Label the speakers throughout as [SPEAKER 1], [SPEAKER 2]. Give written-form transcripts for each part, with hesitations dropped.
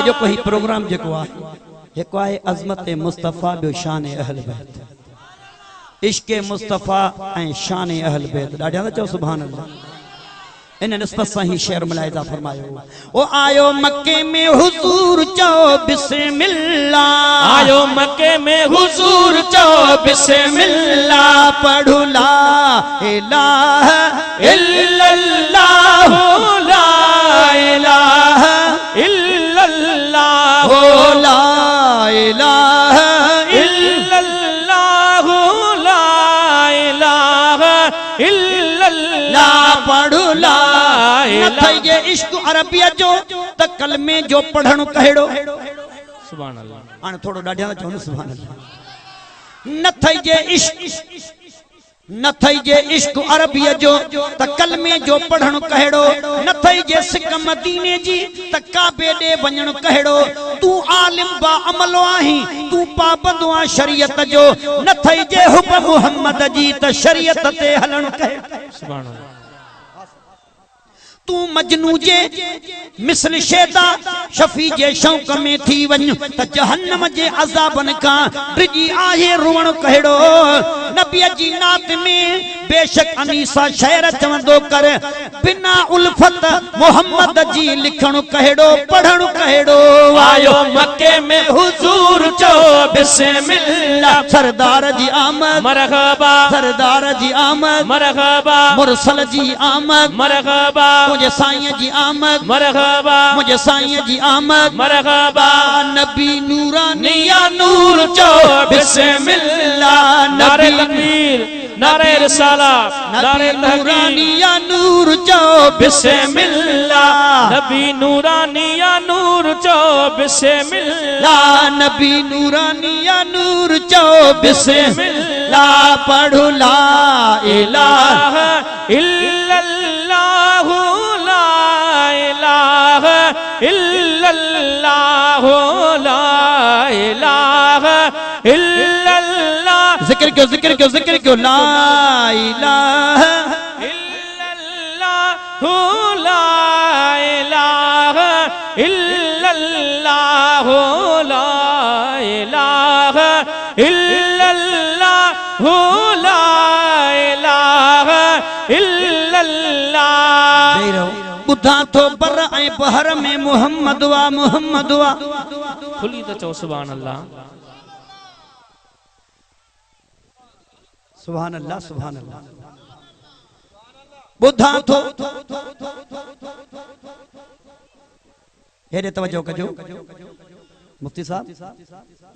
[SPEAKER 1] अजो कोई प्रोग्राम जेको आहे अज़मत मुस्तफ़ा बि शान अहल बैत इश्क मुस्तफ़ा ऐं शान अहल बैत ॾाढा था चओ सुभान अल्लाह इन निस्बत से ही शेर मुलाहिज़ा फरमायो ओ आयो मक्के में हुजूर चो बिस्मिल्लाह
[SPEAKER 2] आयो मक्के में हुजूर चो बिस्मिल्लाह
[SPEAKER 1] पढ़ू ला इलाहा
[SPEAKER 2] इल्लल्लाह ला इलाहा इल्लल्लाह
[SPEAKER 1] ला इलाहा
[SPEAKER 2] इल्लल्लाह ला इलाहा इल्लल्लाह
[SPEAKER 1] पढ़ू ला ये इश्क अरबिया जो त कलमे जो पढ़ण कहेड़ो
[SPEAKER 2] सुभान अल्लाह
[SPEAKER 1] हां थोड़ो ॾाढा चओ न सुभान अल्लाह न थई जे इश्क न थई जे इश्क अरबिया जो त कलमे जो पढ़ण कहेड़ो न थई जे सिक मदीने जी त काबे ॾे वञण कहेड़ो तू आलिम बा अमलो आही तू पाबंद आ शरीयत जो न थई जे हुब मोहम्मद जी त शरीयत ते हलण कहे
[SPEAKER 2] सुभान अल्लाह
[SPEAKER 1] तू मजनू जे मिसल शेदा शफी जे शौक में थी वञ त जहन्नम जे अज़ाबन का डिजी आहे रुवण कहेड़ो नबी जी नात में बेशक अनीसा शहर चवंदो कर बिना उल्फत मोहम्मद जी लिखण कहेड़ो पढ़ण कहेड़ो
[SPEAKER 2] आयो मक्के में हुजूर चो बिस्मिल्लाह
[SPEAKER 1] सरदार जी आमद
[SPEAKER 2] मरहबा
[SPEAKER 1] सरदार जी आमद
[SPEAKER 2] मरहबा
[SPEAKER 1] मुरसल जी आमद
[SPEAKER 2] मरहबा
[SPEAKER 1] मुझे साईं जी आमद
[SPEAKER 2] मरहबा
[SPEAKER 1] मुझे साईं जी आमद
[SPEAKER 2] मरहबा
[SPEAKER 1] नबी नूरानी
[SPEAKER 2] निया नूर चो बिस्मिल्लाह नारे तकबीर नारे रिसालत नारे
[SPEAKER 1] नूरानी या नूर चो
[SPEAKER 2] बिस्मिल्लाह नबी नूरानी या नूर चो बिस्मिल्लाह
[SPEAKER 1] नबी नूरानी या नूर चो बिस्मिल्लाह पढ़ो ला
[SPEAKER 2] इलाहा इल्लल्लाह ला इलाहा इल्लल्लाह ला इलाहा इल्लल्लाह
[SPEAKER 1] जिक्र क्यों ला इलाहा
[SPEAKER 2] इल्लल्लाह ला इलाहा इल्लल्लाह ला इलाहा इल्लल्लाह ला इलाहा इल्लल्लाह
[SPEAKER 1] बुधा तो बर ऐं बहर में मोहम्मद वा
[SPEAKER 2] खुली तो चो सुभान अल्लाह
[SPEAKER 1] सुभान अल्लाह सुभान अल्लाह बुधा तो हेरे तवज्जो कजो मुफ्ती साहब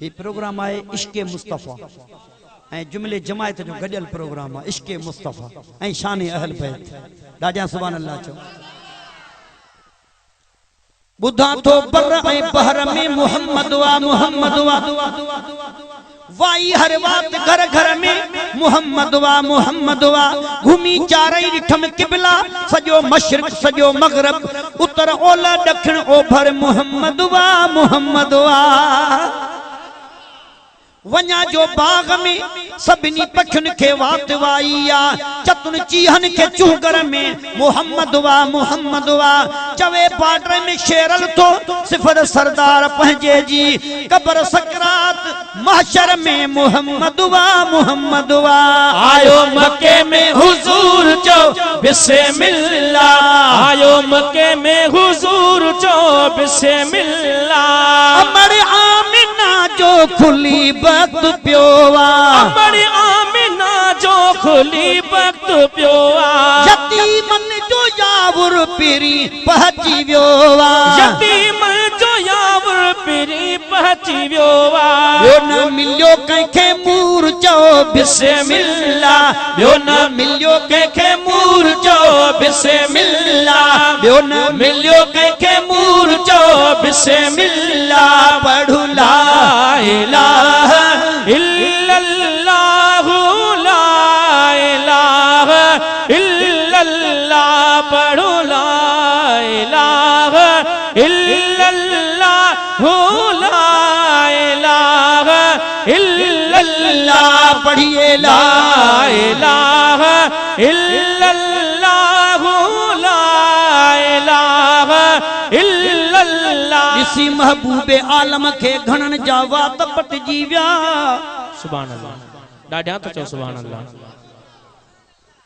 [SPEAKER 1] ये प्रोग्राम आए इश्क मुस्तफ़ा ऐं जुमले जमायत जो गडियल प्रोग्राम है इश्क मुस्तफ़ा ऐं शान अहल बैत ॾाढा सुभान अल्लाह चो बुधा तो बर ऐं बहर में मोहम्मद वा वाई हर बात घर घर में मोहम्मद वा घूमी चारई रिठम किबला सजो मशरिक सजो मगरब उत्तर ओलह दक्षिण ओभर मोहम्मद वा वञा जो बाग में सभिनी पखियुनि खे वात वाई आ चतुन चीहन के चूगर में मोहम्मद वा चवे बाडर में शेरल तो सिफर सरदार पंहिंजे जी कब्र सकरात महशर में मोहम्मद वा
[SPEAKER 2] आयो मक्के में हुजूर चो बिस्मिल्लाह आयो मक्के में हुजूर चो बिस्मिल्लाह
[SPEAKER 1] अमर आमिना जो खुली वक्त प्योवा
[SPEAKER 2] बड़ी आमिना जो खुली वक्त प्योवा
[SPEAKER 1] यतीमन जो यावर पीरी पहची व्योवा
[SPEAKER 2] यतीमन जो यावर पीरी पहची व्योवा
[SPEAKER 1] यो न मिलियो कंहिंखे मूर चो बिस्मिल्लाह
[SPEAKER 2] यो न मिलियो कंहिंखे मूर चो बिस्मिल्लाह
[SPEAKER 1] यो न
[SPEAKER 2] मिलियो कंहिंखे मूर चो बिस्मिल्लाह
[SPEAKER 1] पढ़ू ला
[SPEAKER 2] इलाहा इल्लल्लाह ला इलाहा इल्लल्लाह पढ़ो ला इलाहा इल्लल्लाह ला इलाहा इल्लल्लाह
[SPEAKER 1] पढ़िए ला
[SPEAKER 2] इलाहा इल्लल्लाह ला इलाहा इल्लल्लाह
[SPEAKER 1] ॾिसी महबूबे आलम खे घणन जा वात पटजी विया
[SPEAKER 2] सुभान अल्लाह ॾाढा तो चओ सुभान अल्लाह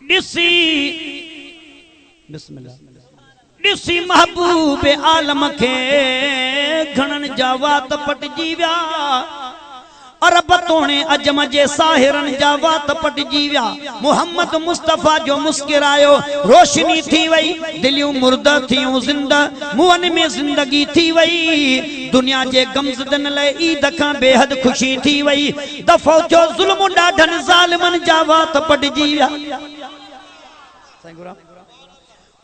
[SPEAKER 1] ॾिसी बिस्मिल्लाह ॾिसी महबूबे आलम खे घणन जा वात पटजी विया अरब तोणे अजम जे साहिरन जा वात पटजी विया मोहम्मद मुस्तफा जो मुस्किरायो रोशनी थी वई दिलियूं मुर्दा थियूं जिंदा मुअन में जिंदगी थी वई दुनिया जे गमज़दन लाइ ईद खां बेहद खुशी थी वई दफ़ो जो ज़ुल्म ॾाढनि ज़ालिमनि जा वात पटजी विया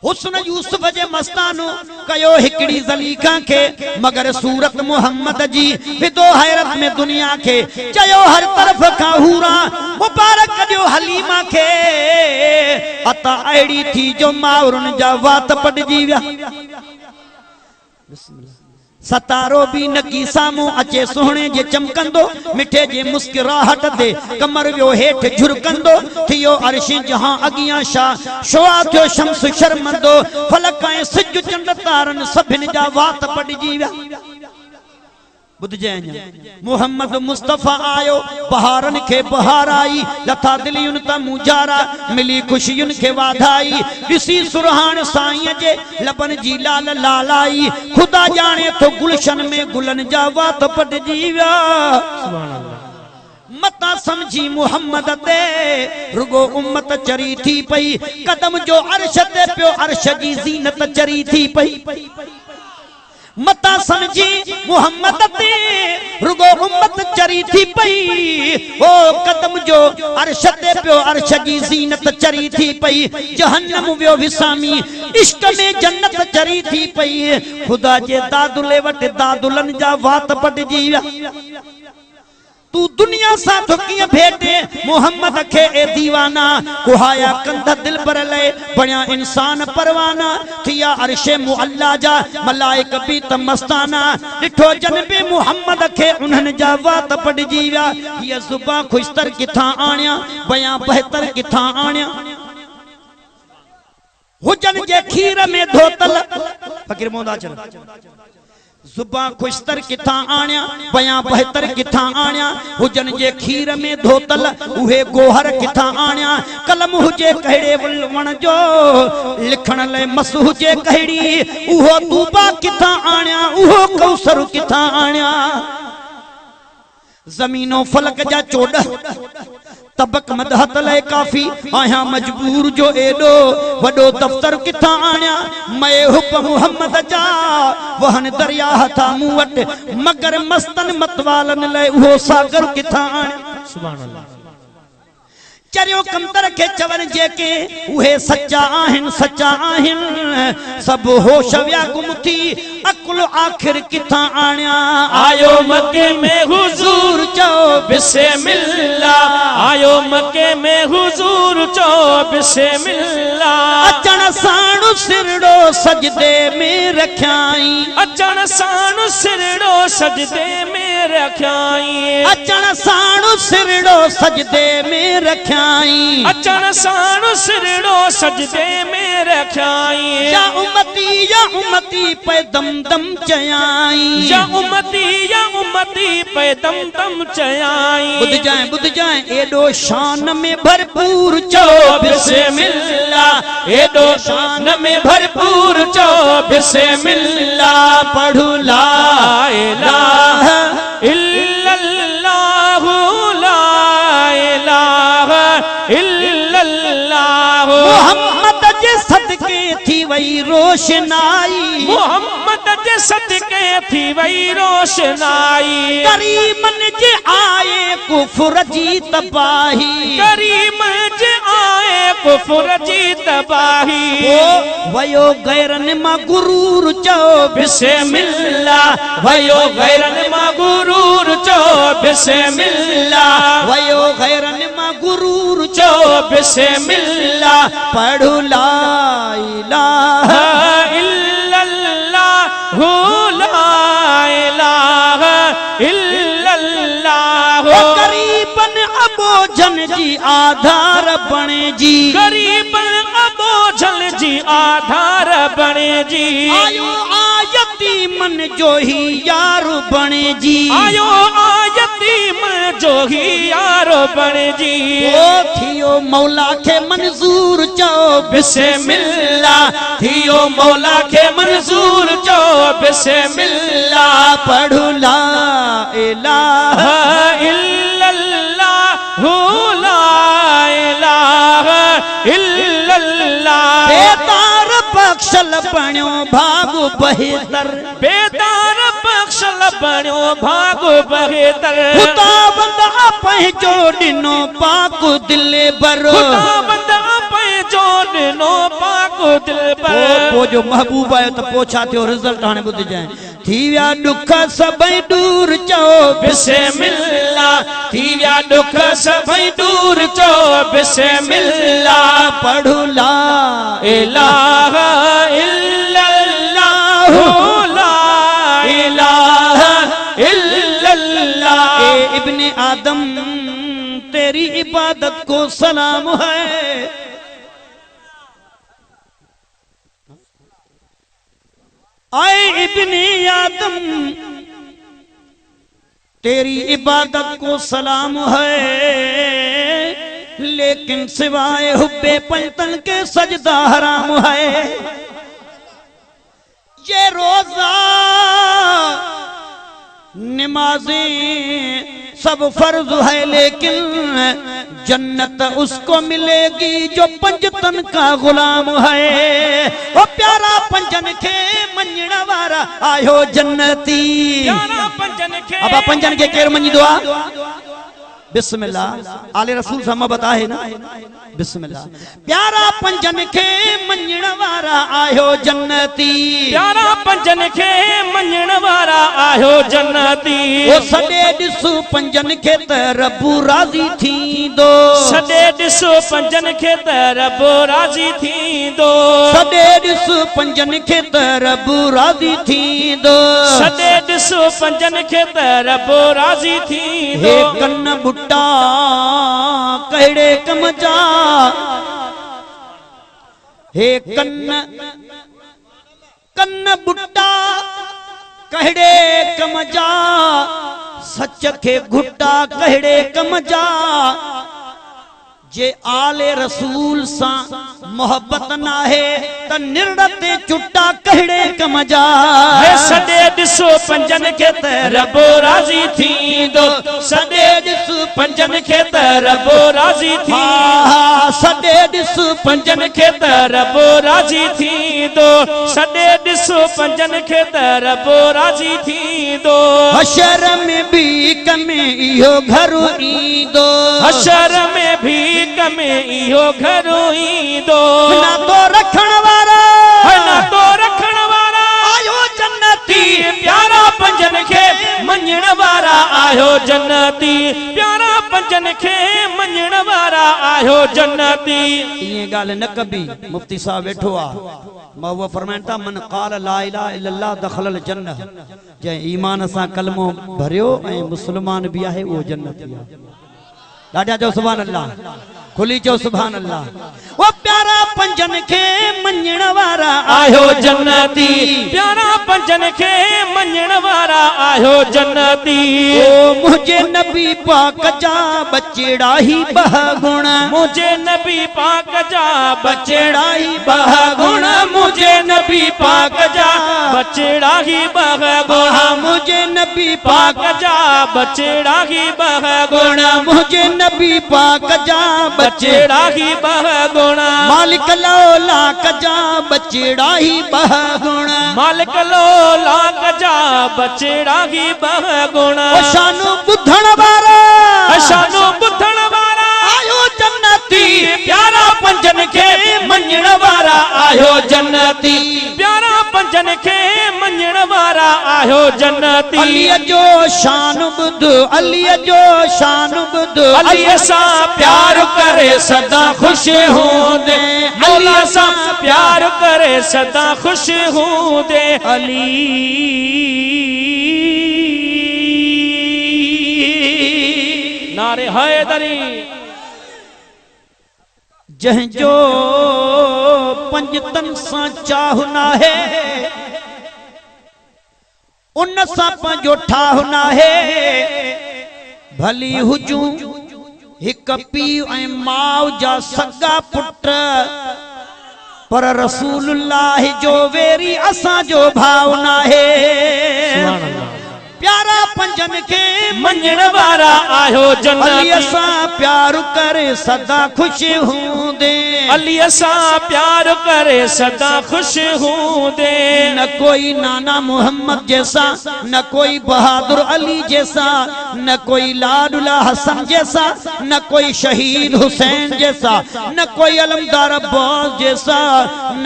[SPEAKER 1] हुस्न यूसुफ जे मस्तानो कयो हिकड़ी ज़लीका के मगर सूरत मोहम्मद जी विदो हैरत में दुनिया के चयो हर तरफ का हूरा मुबारक ॾियो हलीमा के अता अड़ी थी जो मावरन जा वात पटजी विया सतारो भी नकी सामो अचे सोहणे जे चमकंदो मिठे जे मुस्कुराहट दे कमर वियो हेठ झुरकंदो थियो अर्श जहां अगियां शाह शुआ थियो शम्स शर्मंदो फलक ऐं सिज चंड तारन सभिन जा वात पटजी विया मोहम्मद मुस्तफा आयो बहारन के बहार आई लथा दिलियुन त मुजारा मिली खुशियुन के वाधाई ॾिसी सुरहान साईं जे लबन जी लाल लालाई खुदा जाने तो गुलशन में गुलन जा वात पटजी विया सुभान अल्लाह मता समझी मोहम्मद ते रुगो उम्मत चरी थी पई कदम जो अर्श ते पियो अर्श जी ज़ीनत चरी थी पई मता समझी मोहम्मद ते रुगो उम्मत चरी थी पई ओ कदम जो अर्श ते पियो अर्श जी ज़ीनत चरी थी पई जहन्नम वियो विसामी इश्क में जन्नत चरी थी पई खुदा जे दादुले वट दादुलन जा वात पटजी विया तू दुनिया सा थुकिय भेटे मोहम्मद के ए दीवाना कुहाया कंध दिल पर ले बणिया इंसान परवाना थिया अर्शे मुअल्ला जा मलाइक भी तमस्ताना डिठो जनबे मोहम्मद के उन्हन जा वात पटजी विया ये जुबान खुशतर किथा आण्या बयां बेहतर किथा आण्या हुजन जे खीर में धोतल फकीर मोहम्मद चल जुबान खुशतर किथा आण्या बयां बेहतर किथा आण्या हुजन जे खीर में धोतल उहे गोहर किथा आण्या कलम हुजे कहिड़े वण जो लिखण लाइ मस हुजे कहिड़ी उहो तूबा किथा आण्या उहो कौसर किथा आण्या जमीनो फलक जा चोड तबक मदहत ले काफी आया मजबूर जो एडो वडो दफ्तर किथा आण्या मैं हुक्म मोहम्मद जा वहन दरिया था मुवट मगर मस्तन मतवालन ले वो सागर किथा आण्या सुभान अल्लाह चरियो कमतर के चवन जेके उहे सच्चा आहिन सब होश विया गुम थी अकुल आखिर किथा आण्या
[SPEAKER 2] आयो मके में हुजूर चो बिस्मिल्लाह आयो मके में हुजूर चो बिस्मिल्लाह
[SPEAKER 1] अचण साणु सिरड़ो सजदे में रखियाई
[SPEAKER 2] अचण साणु सिरड़ो सजदे में रखियाई
[SPEAKER 1] अचण साणु सिरड़ो सजदे में रखियाई
[SPEAKER 2] अचण साणु सिरड़ो सजदे में रखियाई
[SPEAKER 1] या उम्मती पे दम दम चयाई
[SPEAKER 2] या उम्मती पे दम दम चयाई
[SPEAKER 1] बुध जाए एडो शान में भरपूर चो
[SPEAKER 2] बिस्मिल्लाह एडो शान में भरपूर चो बिस्मिल्लाह पढ़ू ला इलाहा इल्लल्लाह ला इलाहा इल्लल्लाह
[SPEAKER 1] मोहम्मद जे सदके थी वई रोशनाई
[SPEAKER 2] मोहम्मद जे सदके थी वई रोशनाई
[SPEAKER 1] करीमन जे आए कुफर जी तबाही
[SPEAKER 2] करीमन जे आए कुफर जी तबाही
[SPEAKER 1] वयो गैरन मा गुरूर चो
[SPEAKER 2] बिस्मिल्लाह वयो गैरन मा गुरूर चो बिस्मिल्लाह
[SPEAKER 1] वयो गैरन मा गुरूर
[SPEAKER 2] चो बिस्मिल्लाह
[SPEAKER 1] पढ़ू ला इलाहा
[SPEAKER 2] इल्लल्लाह ला इलाहा इल्लल्लाह
[SPEAKER 1] करीबन अबोझन जी आधार बने जी
[SPEAKER 2] करीबन अबोझन जी आधार बने जी
[SPEAKER 1] आयो आयत यतीमन जो ही यार बने जी
[SPEAKER 2] आयो यतीम जो ही यार बने जी
[SPEAKER 1] ओ थियो मौला के मंजूर चो
[SPEAKER 2] बिस्मिल्लाह थियो मौला के मंजूर चो बिस्मिल्लाह
[SPEAKER 1] पढ़ू ला इलाहा
[SPEAKER 2] इल्लल्लाह ला इलाहा इल्लल्लाह
[SPEAKER 1] बेदार बख्शल बण्यो भागु बहेतर
[SPEAKER 2] बेदार बख्शल बण्यो भागु बहेतर
[SPEAKER 1] खुदा बंदा पंहिंजो ॾिनो पाक दिल बर
[SPEAKER 2] खुदा बंदा पंहिंजो ॾिनो पाक दिल बर
[SPEAKER 1] पो जो महबूब आयो त पो छा थियो रिजल्ट हाणे ॿुधजांइ थी विया ॾुख सभई दूर चओ
[SPEAKER 2] बिस्मिल्लाह थी विया ॾुख सभई दूर चओ बिस्मिल्लाह
[SPEAKER 1] पढ़ू ला
[SPEAKER 2] इलाहा इल्लल्लाह ला इलाहा इल्लल्लाह
[SPEAKER 1] ए इब्ने आदम तेरी इबादत को सलाम है आए इब्ने आदम तेरी इबादत को सलाम है लेकिन सिवाय हुब्बे पंजतन के सजदा हराम है ये रोजा नमाजें सब फर्ज है लेकिन जन्नत उसको मिलेगी जो पंजतन का गुलाम है ओ प्यारा पंजन के मञण वारा आयो जन्नती
[SPEAKER 2] प्यारा पंजन के
[SPEAKER 1] अब पंजन के केर मञी दुआ बिस्मिल्लाह आले रसूल सामा बताए ना बिस्मिल्लाह प्यारा पंजन के मञण वारा आयो जन्नती
[SPEAKER 2] प्यारा पंजन के मञण वारा आयो जन्नती
[SPEAKER 1] ओ सॾे ॾिसो पंजन के त रब्बू राज़ी थींदो
[SPEAKER 2] सॾे ॾिसो पंजन खे त रब राज़ी थींदो
[SPEAKER 1] सॾे ॾिसो पंजन के त रब्बू राज़ी थींदो
[SPEAKER 2] सॾे ॾिसो पंजन खे त रब राज़ी थींदो
[SPEAKER 1] हे कन बुट्टा कहिड़े कम जा हे कन बुट्टा कहिड़े कम जा सच के घुट्टा कहिड़े कम जा जे आले रसूल सा मोहब्बत ना है त निर्णते चुट्टा कहिड़े कम जा
[SPEAKER 2] हे सॾे ॾिसो पंजन खे त रब राज़ी थींदो सॾे ॾिस पंजन खे त रब राज़ी थींदो
[SPEAKER 1] सॾे ॾिस
[SPEAKER 2] पंजन खे त रब राज़ी थींदो सॾे ॾिसो पंजन खे त रब राज़ी थींदो
[SPEAKER 1] हशर में भी कमे इहो घर ईंदो
[SPEAKER 2] हशर में भी कमे इहो घर ईंदो
[SPEAKER 1] ना तो रखण वारा
[SPEAKER 2] ना तो रखण वारा
[SPEAKER 1] आयो जन्नती
[SPEAKER 2] प्यारा पंजन खे मञण वारा आयो जन्नती प्यारा पंजन खे मञण वारा आयो जन्नती
[SPEAKER 1] ये गाल न कबी मुफ्ती साहब बैठो आ महुआ फरमाइता मन क़ाल ला इलाहा इल्लल्लाह दखलल जन्नह जे ईमान सा कलमो भरियो ए मुसलमान भी आहे वो जन्नती आहे राजा जो सुभान अल्लाह खुली जो सुभान अल्लाह वो प्यारा पंजन के मञण वारा
[SPEAKER 2] आयो जन्नती प्यारा पंजन के मञण वारा आयो जन्नती
[SPEAKER 1] ओ मुझे नबी पाक जा बचड़ा ही बह गुण
[SPEAKER 2] मुझे नबी पाक जा
[SPEAKER 1] बचड़ा ही बह गुण
[SPEAKER 2] मुझे नबी पाक जा बचड़ा ही बह गुण
[SPEAKER 1] मुझे नबी पाक
[SPEAKER 2] जा बचड़ा ही बह गुण
[SPEAKER 1] मुझे नबी पाक जा
[SPEAKER 2] बचड़ा ही बह गुण
[SPEAKER 1] मालिक लोला कजा बचड़ा ही बह गुण
[SPEAKER 2] मालिक लोला कजा बचड़ा ही बह गुण
[SPEAKER 1] शानू बुधण वारा
[SPEAKER 2] शानू बुधण वारा
[SPEAKER 1] आयो जन्नती
[SPEAKER 2] प्यारा पंजन के मञण वारा आयो जन्नती प्यारा पंजन के मञण वारा आयो जन्नती
[SPEAKER 1] अली जो शान बुध अली जो शान बुध
[SPEAKER 2] अली सा प्यार करे सदा खुश होंदे अली सा प्यार करे सदा खुश होंदे
[SPEAKER 1] अली
[SPEAKER 2] नारे हैदरी
[SPEAKER 1] जंहिंजो पंजतन सा चाह ना है उन सां पंहिंजो ठाह नाहे भली हुजूं हिक पीउ ऐं माउ जा सगा पुट पर रसूलुल्लाह जो वेरी असांजो भाव नाहे प्यारा पंजन के
[SPEAKER 2] मञण वारा आयो
[SPEAKER 1] अली
[SPEAKER 2] जन्नती
[SPEAKER 1] असां प्यार करे सदा खुश हूंदे
[SPEAKER 2] अली असां प्यार करे सदा खुश हूंदे
[SPEAKER 1] न कोई नाना मोहम्मद जैसा न कोई बहादुर अली जैसा न कोई लाडुला हसन जैसा न कोई शहीद हुसैन जैसा न कोई अलमदार अब्बास जैसा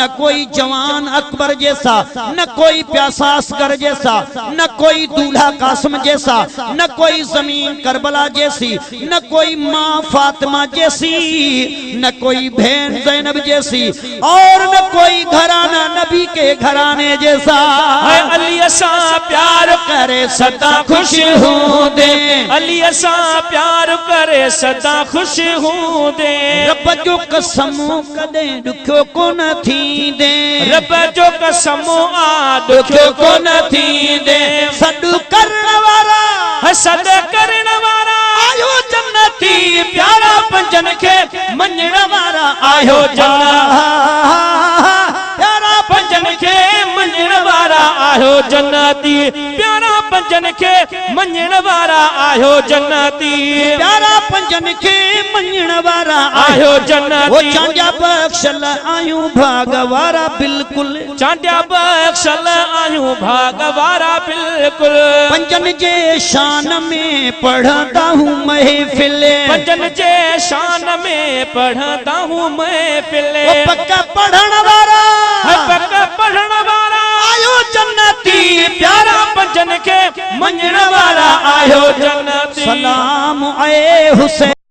[SPEAKER 1] न कोई जवान अकबर जैसा न कोई प्यासा असगर जैसा न कोई दूल्हा कासिम जैसा न कोई जमीन करबला जैसी न कोई माँ फातिमा जैसी न कोई बहन ज़ैनब जैसी और न कोई घराना नबी के घराने जैसा
[SPEAKER 2] अली असां प्यार
[SPEAKER 1] करे
[SPEAKER 2] सदा खुश हूंदे अली असां प्यार करे सदा खुश हूंदे
[SPEAKER 1] रब जो कसम कदे दुखो कोन थींदे
[SPEAKER 2] रब जो कसम आ दुखो कोन थींदे
[SPEAKER 1] सॾु करण वारा
[SPEAKER 2] सद करण वारा
[SPEAKER 1] आयो जन्नती
[SPEAKER 2] प्यारा पंजन खे मञण वारा आयो प्यारा पंजन खे मञण वारा आयो जन्नती प्यारा पंजन खे मञण वारा आयो जन्नती
[SPEAKER 1] प्यारा पंजन के मञण वारा
[SPEAKER 2] आयो
[SPEAKER 1] वो
[SPEAKER 2] जन्नती
[SPEAKER 1] चांडिया बख्शल आयूं भाग वारा बिल्कुल
[SPEAKER 2] चांडिया बख्शल आयूं भाग वारा बिल्कुल
[SPEAKER 1] पंजन जे शान में पढ़ता हूँ महफिल
[SPEAKER 2] पंजन जे शान में पढ़ता हूँ महफिल
[SPEAKER 1] वो पक्का पढ़ण वारा
[SPEAKER 2] पक्का पढ़ण वारा
[SPEAKER 1] आयो जन्नती
[SPEAKER 2] प्यारा पंजन खे मञण वारा आयो जन्नती
[SPEAKER 1] सलाम आए हुसैन।